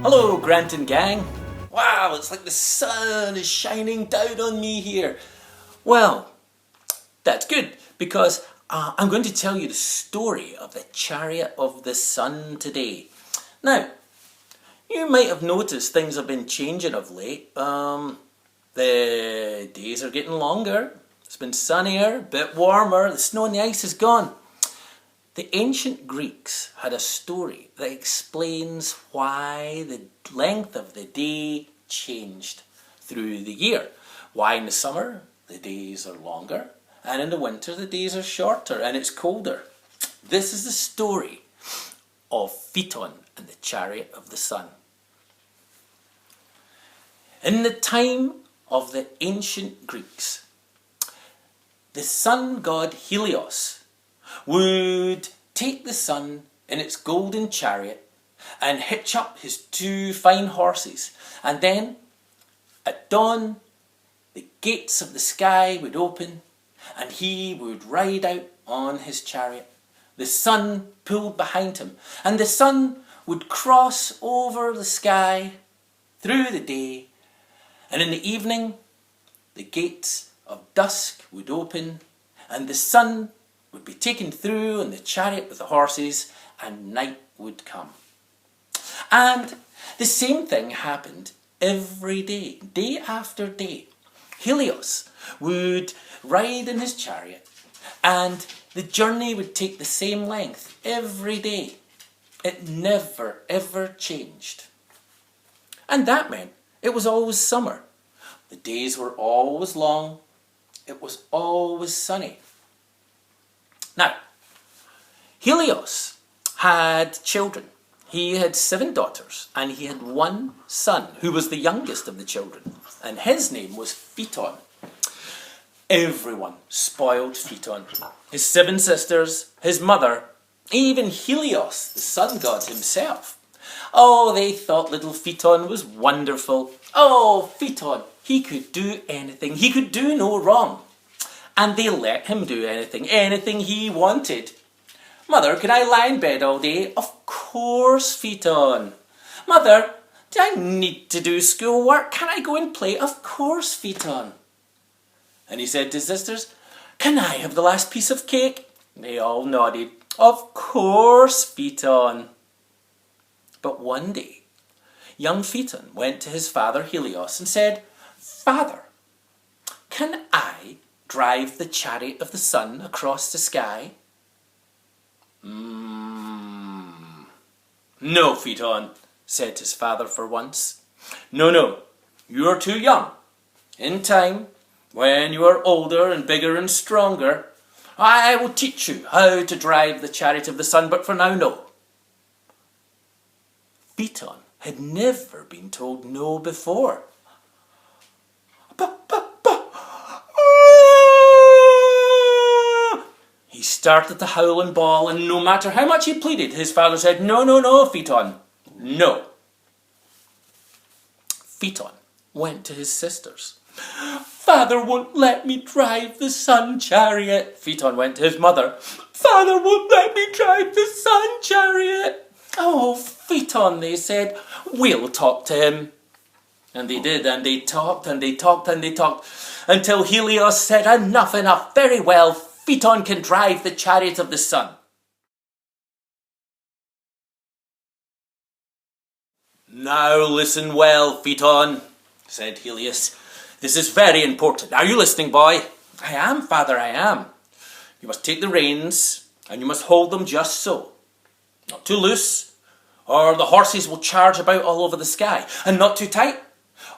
Hello, Grant and gang. Wow, it's like the sun is shining down on me here. Well, that's good because I'm going to tell you the story of the Chariot of the Sun today. Now, you might have noticed things have been changing of late. The days are getting longer. It's been sunnier, a bit warmer. The snow and the ice is gone. The ancient Greeks had a story that explains why the length of the day changed through the year. Why in the summer the days are longer and in the winter the days are shorter and it's colder. This is the story of Phaeton and the Chariot of the Sun. In the time of the ancient Greeks, the sun god Helios would take the sun in its golden chariot and hitch up his two fine horses, and then at dawn the gates of the sky would open and he would ride out on his chariot. The sun pulled behind him and the sun would cross over the sky through the day, and in the evening the gates of dusk would open and the sun would be taken through in the chariot with the horses and night would come. And the same thing happened every day, day after day. Helios would ride in his chariot and the journey would take the same length every day. It never ever changed. And that meant it was always summer. The days were always long. It was always sunny. Now, Helios had children. He had 7 daughters and he had 1 son who was the youngest of the children, and his name was Phaeton. Everyone spoiled Phaeton. His 7 sisters, his mother, even Helios, the sun god himself. Oh, they thought little Phaeton was wonderful. Oh, Phaeton, he could do anything. He could do no wrong. And they let him do anything he wanted. Mother, can I lie in bed all day? Of course, Phaeton. Mother, do I need to do schoolwork? Can I go and play? Of course, Phaeton. And he said to his sisters, can I have the last piece of cake? They all nodded. Of course, Phaeton. But one day, young Phaeton went to his father Helios and said, Father, can I drive the chariot of the sun across the sky? No, Phaeton, said his father for once. No, you are too young. In time, when you are older and bigger and stronger, I will teach you how to drive the chariot of the sun, but for now, no. Phaeton had never been told no before. He started to howl and bawl, and no matter how much he pleaded, his father said, No, Phaeton, no. Phaeton went to his sisters. Father won't let me drive the sun chariot. Phaeton went to his mother. Father won't let me drive the sun chariot. Oh, Phaeton, they said, we'll talk to him. And they did, and they talked, and they talked, and they talked, until Helios said, Enough, very well, Phaeton can drive the chariot of the sun. Now listen well, Phaeton, said Helios. This is very important. Are you listening, boy? I am, Father, I am. You must take the reins, and you must hold them just so. Not too loose, or the horses will charge about all over the sky, and not too tight,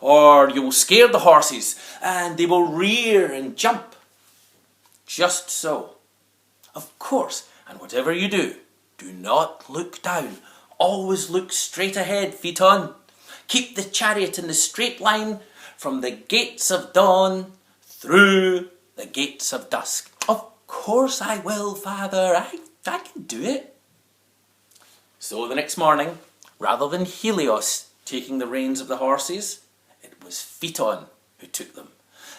or you will scare the horses, and they will rear and jump. Just so. Of course, and whatever you do, do not look down. Always look straight ahead, Phaeton. Keep the chariot in the straight line from the gates of dawn through the gates of dusk. Of course I will, Father. I can do it. So the next morning, rather than Helios taking the reins of the horses, it was Phaeton who took them.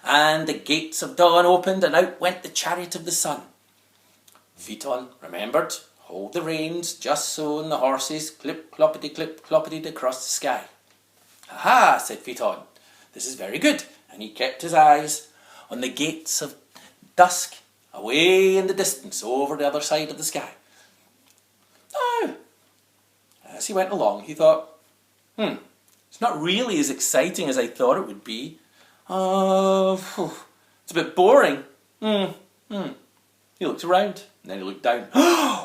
And the gates of dawn opened, and out went the chariot of the sun. Phaeton remembered, hold the reins just so, and the horses clip-cloppity-clip cloppited across the sky. "Aha," said Phaeton, "this is very good." And he kept his eyes on the gates of dusk away in the distance over the other side of the sky. Now, as he went along, he thought, it's not really as exciting as I thought it would be. It's a bit boring. He looked around, and then he looked down.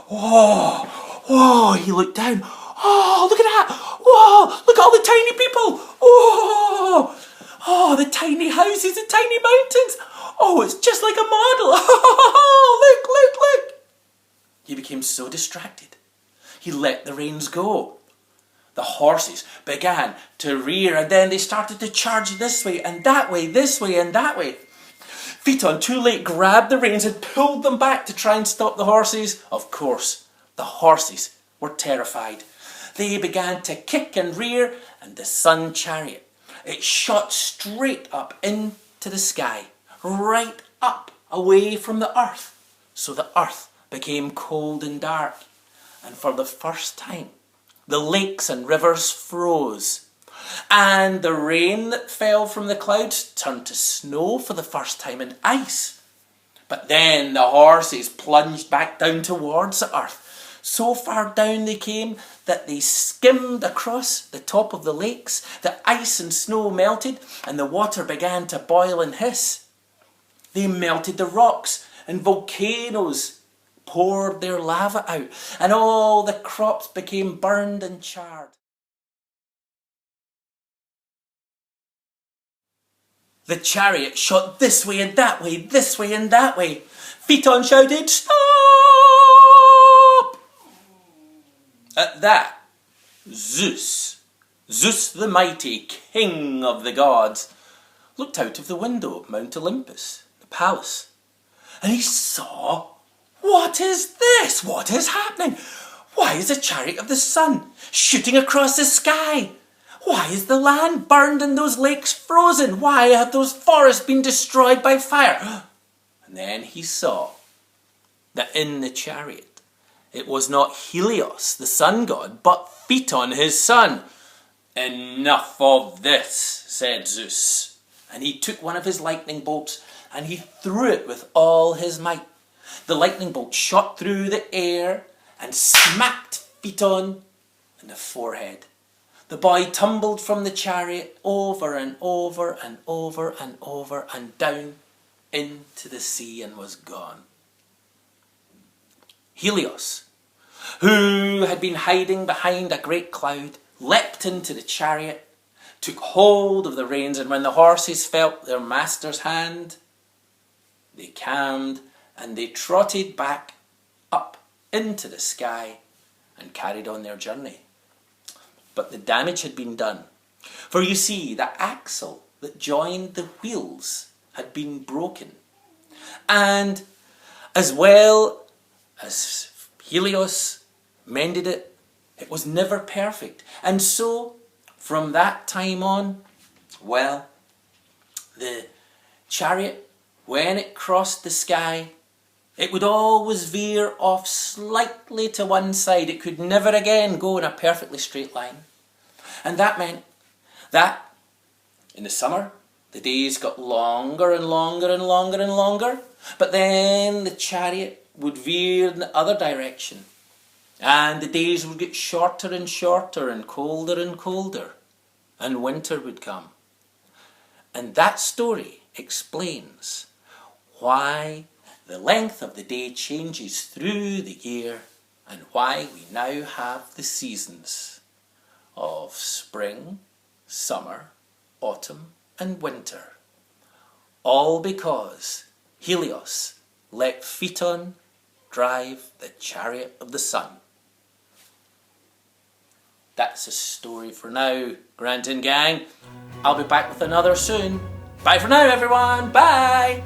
Whoa, he looked down. Oh, look at that. Whoa, look at all the tiny people. Oh, the tiny houses, the tiny mountains. Oh, it's just like a model. Look. He became so distracted. He let the reins go. The horses began to rear, and then they started to charge this way and that way, this way and that way. Phaeton, too late, grabbed the reins and pulled them back to try and stop the horses. Of course, the horses were terrified. They began to kick and rear, and the sun chariot, it shot straight up into the sky, right up away from the earth. So the earth became cold and dark, and for the first time, the lakes and rivers froze, and the rain that fell from the clouds turned to snow for the first time and ice. But then the horses plunged back down towards the earth. So far down they came that they skimmed across the top of the lakes. The ice and snow melted, and the water began to boil and hiss. They melted the rocks, and volcanoes poured their lava out, and all the crops became burned and charred. The chariot shot this way and that way, this way and that way. Phaeton shouted, "Stop!" At that, Zeus the mighty, king of the gods, looked out of the window of Mount Olympus, the palace, and he saw, what is this? What is happening? Why is the chariot of the sun shooting across the sky? Why is the land burned and those lakes frozen? Why have those forests been destroyed by fire? And then he saw that in the chariot, it was not Helios, the sun god, but Phaeton, his son. "Enough of this," said Zeus. And he took one of his lightning bolts and he threw it with all his might. The lightning bolt shot through the air and smacked Phaeton in the forehead. The boy tumbled from the chariot over and over and over and over and down into the sea and was gone. Helios, who had been hiding behind a great cloud, leapt into the chariot, took hold of the reins, and when the horses felt their master's hand, they calmed and they trotted back up into the sky and carried on their journey. But the damage had been done. For you see, the axle that joined the wheels had been broken. And as well as Helios mended it, it was never perfect. And so, from that time on, well, the chariot, when it crossed the sky, it would always veer off slightly to one side. It could never again go in a perfectly straight line. And that meant that in the summer, the days got longer and longer and longer and longer. But then the chariot would veer in the other direction. And the days would get shorter and shorter and colder and colder. And winter would come. And that story explains why the length of the day changes through the year and why we now have the seasons of spring, summer, autumn and winter. All because Helios let Phaeton drive the chariot of the sun. That's a story for now, Grant and gang. I'll be back with another soon. Bye for now, everyone. Bye.